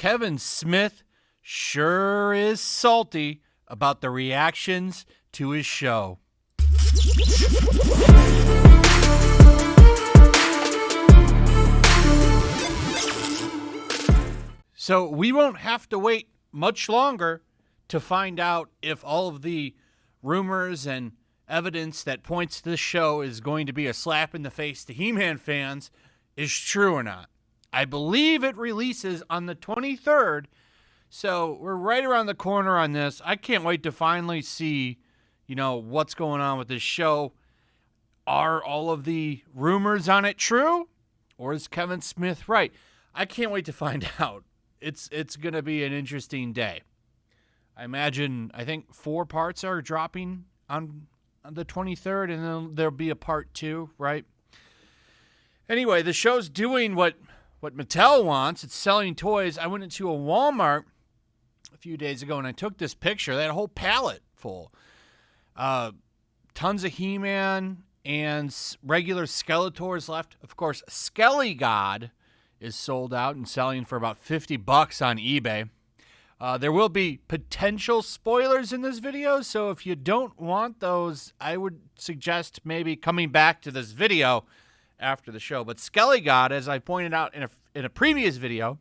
Kevin Smith sure is salty about the reactions to his show. So we won't have to wait much longer to find out if all of the rumors and evidence that points to this show is going to be a slap in the face to He-Man fans is true or not. I believe it releases on the 23rd, so we're right around the corner on this. I can't wait to finally see, what's going on with this show. Are all of the rumors on it true, or is Kevin Smith right? I can't wait to find out. It's going to be an interesting day. I think 4 parts are dropping on the 23rd, and then there'll be a part 2, right? Anyway, the show's doing what Mattel wants. It's selling toys. I went into a Walmart a few days ago, and I took this picture. They had a whole pallet full. Tons of He-Man and regular Skeletors left. Of course, Skelly God is sold out and selling for about $50 on eBay. There will be potential spoilers in this video, so if you don't want those, I would suggest maybe coming back to this video after the show. But Skelly God, as I pointed out in a previous video,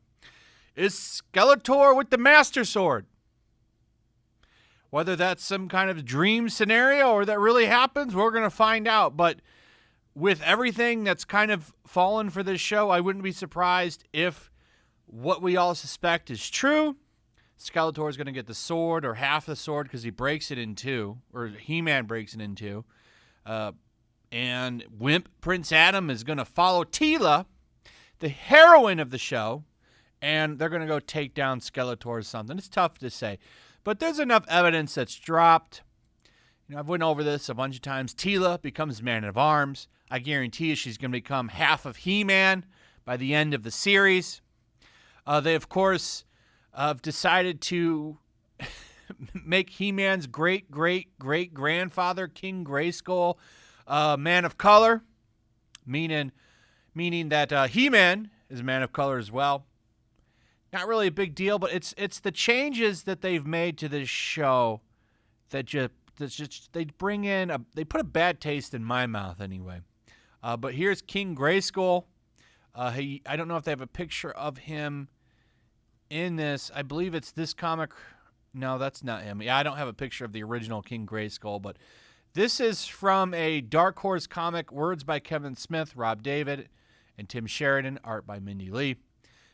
is Skeletor with the Master Sword. Whether that's some kind of dream scenario or that really happens, we're going to find out. But with everything that's kind of fallen for this show, I wouldn't be surprised if what we all suspect is true. Skeletor is going to get the sword, or half the sword, because he breaks it in 2, or He-Man breaks it in 2. And Wimp Prince Adam is going to follow Teela, the heroine of the show, and they're going to go take down Skeletor or something. It's tough to say. But there's enough evidence that's dropped. I've went over this a bunch of times. Teela becomes Man-at-Arms. I guarantee you she's going to become half of He-Man by the end of the series. They, of course, have decided to make He-Man's great-great-great-grandfather, King Grayskull, a man of color, meaning that He-Man is a man of color as well. Not really a big deal, but it's the changes that they've made to this show that they bring in they put a bad taste in my mouth anyway. But here's King Grayskull. I don't know if they have a picture of him in this. I believe it's this comic. No, that's not him. Yeah, I don't have a picture of the original King Grayskull, but this is from a Dark Horse comic, words by Kevin Smith, Rob David, and Tim Sheridan, art by Mindy Lee.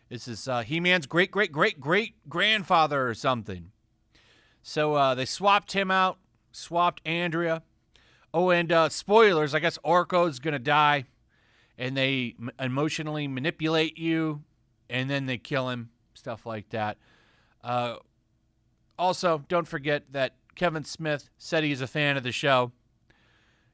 This is He-Man's great-great-great-great-grandfather or something. So they swapped him out, swapped Andrea. Oh, and spoilers, I guess Orko's going to die, and they emotionally manipulate you, and then they kill him, stuff like that. Also, don't forget that Kevin Smith said he's a fan of the show.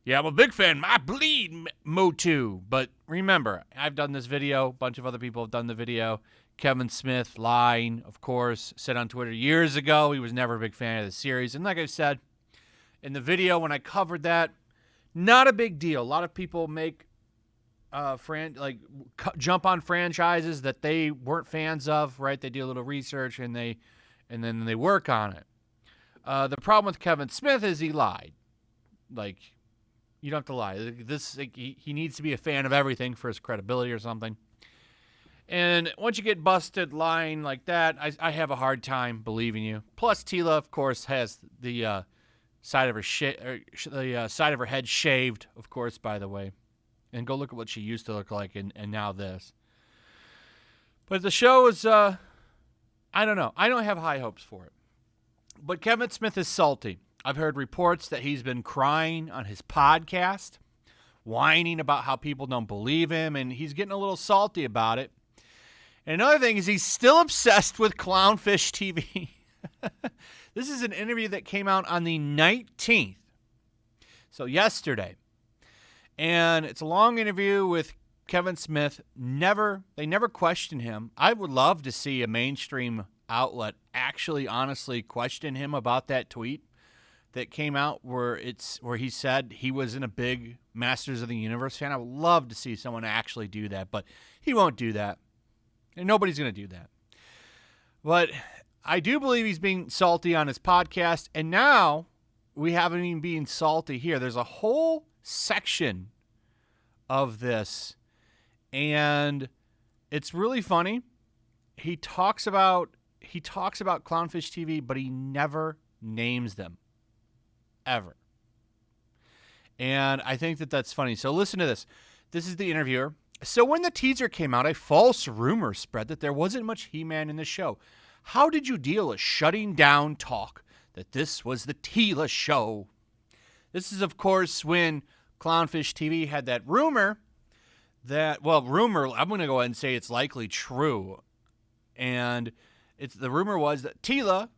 Yeah, I'm a big fan. I bleed, Motu. But remember, I've done this video. A bunch of other people have done the video. Kevin Smith lying, of course, said on Twitter years ago he was never a big fan of the series. And like I said in the video when I covered that, not a big deal. A lot of people make jump on franchises that they weren't fans of, right? They do a little research and then they work on it. The problem with Kevin Smith is he lied. You don't have to lie. He needs to be a fan of everything for his credibility or something. And once you get busted lying like that, I have a hard time believing you. Plus, Teela, of course, has the side of her head shaved, of course, by the way. And go look at what she used to look like, and now this. But the show is, I don't know. I don't have high hopes for it. But Kevin Smith is salty. I've heard reports that he's been crying on his podcast, whining about how people don't believe him, and he's getting a little salty about it. And another thing is he's still obsessed with Clownfish TV. This is an interview that came out on the 19th, so yesterday. And it's a long interview with Kevin Smith. They never question him. I would love to see a mainstream outlet actually honestly question him about that tweet that came out where he said he wasn't a big Masters of the Universe fan. I would love to see someone actually do that, but he won't do that. And nobody's going to do that. But I do believe he's being salty on his podcast, and now we haven't even been salty here. There's a whole section of this, and it's really funny. He talks about Clownfish TV, but he never names them, ever. And I think that that's funny. So listen to this. This is the interviewer. So when the teaser came out, a false rumor spread that there wasn't much He-Man in the show. How did you deal with shutting down talk that this was the Tila show? This is, of course, when Clownfish TV had that rumor that, rumor, I'm going to go ahead and say it's likely true. And the rumor was that Tila,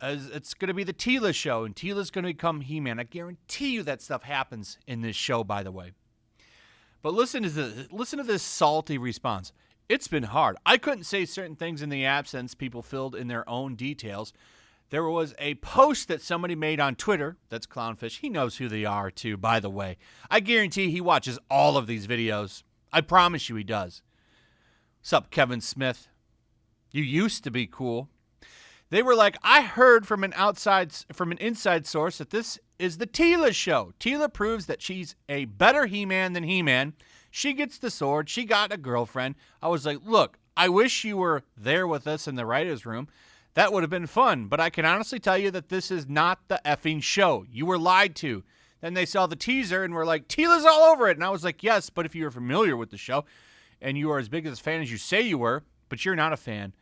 it's going to be the Tila show, and Tila's going to become He-Man. I guarantee you that stuff happens in this show, by the way. But listen to this salty response. It's been hard. I couldn't say certain things in the absence. People filled in their own details. There was a post that somebody made on Twitter. That's Clownfish. He knows who they are, too, by the way. I guarantee he watches all of these videos. I promise you he does. What's up, Kevin Smith? You used to be cool. They were like, I heard from an inside source that this is the Tila show. Tila proves that she's a better He-Man than He-Man. She gets the sword. She got a girlfriend. I was like, look, I wish you were there with us in the writer's room. That would have been fun. But I can honestly tell you that this is not the effing show. You were lied to. Then they saw the teaser and were like, Tila's all over it. And I was like, yes, but if you were familiar with the show and you are as big as a fan as you say you were, but you're not a fan,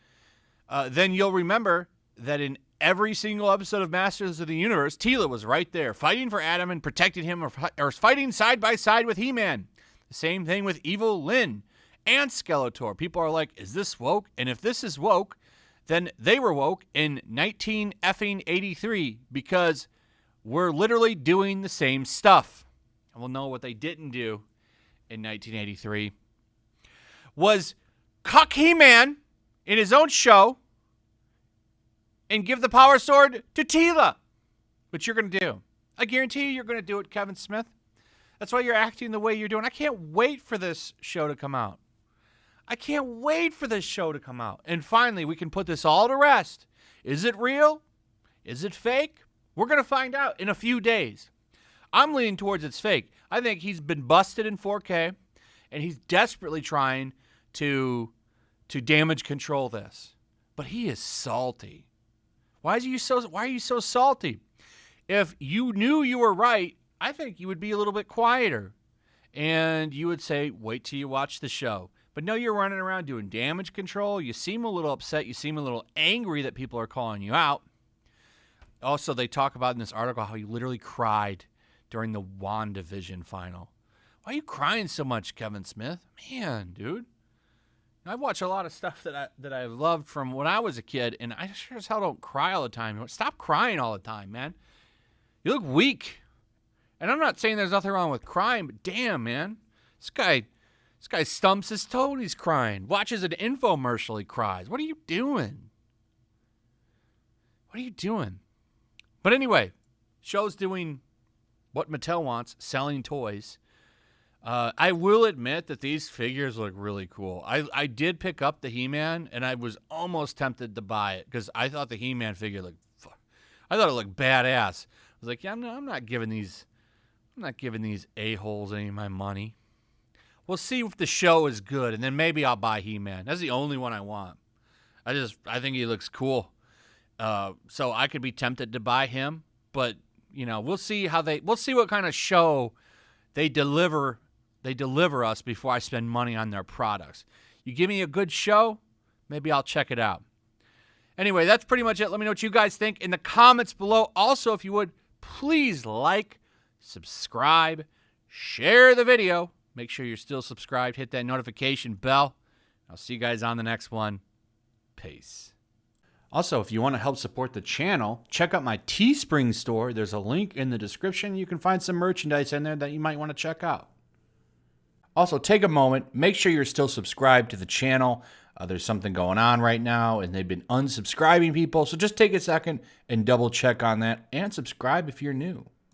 then you'll remember that in every single episode of Masters of the Universe, Tila was right there, fighting for Adam and protecting him, or fighting side by side with He-Man. The same thing with Evil Lynn and Skeletor. People are like, is this woke? And if this is woke, then they were woke in 1983 because we're literally doing the same stuff. And we'll know what they didn't do in 1983 was cuck He-Man in his own show and give the power sword to Tila. What you're going to do. I guarantee you're going to do it, Kevin Smith. That's why you're acting the way you're doing. I can't wait for this show to come out. And finally, we can put this all to rest. Is it real? Is it fake? We're going to find out in a few days. I'm leaning towards it's fake. I think he's been busted in 4K, and he's desperately trying to damage control this. But he is salty. Why are you so salty? If you knew you were right, I think you would be a little bit quieter. And you would say, wait till you watch the show. But no, you're running around doing damage control. You seem a little upset. You seem a little angry that people are calling you out. Also, they talk about in this article how you literally cried during the WandaVision final. Why are you crying so much, Kevin Smith? Man, dude. I watch a lot of stuff that I've loved from when I was a kid, and I sure as hell don't cry all the time. Stop crying all the time, man. You look weak. And I'm not saying there's nothing wrong with crying, but damn, man. This guy stumps his toe and he's crying. Watches an infomercial, he cries. What are you doing? But anyway, show's doing what Mattel wants, selling toys. I will admit that these figures look really cool. I did pick up the He-Man, and I was almost tempted to buy it because I thought the He-Man figure looked badass. I was like, yeah, I'm not giving these a-holes any of my money. We'll see if the show is good, and then maybe I'll buy He-Man. That's the only one I want. I think he looks cool. So I could be tempted to buy him, but we'll see what kind of show they deliver us before I spend money on their products. You give me a good show, maybe I'll check it out. Anyway, that's pretty much it. Let me know what you guys think in the comments below. Also, if you would, please like, subscribe, share the video. Make sure you're still subscribed. Hit that notification bell. I'll see you guys on the next one. Peace. Also, if you want to help support the channel, check out my Teespring store. There's a link in the description. You can find some merchandise in there that you might want to check out. Also, take a moment. Make sure you're still subscribed to the channel. There's something going on right now, and they've been unsubscribing people. So just take a second and double check on that and subscribe if you're new.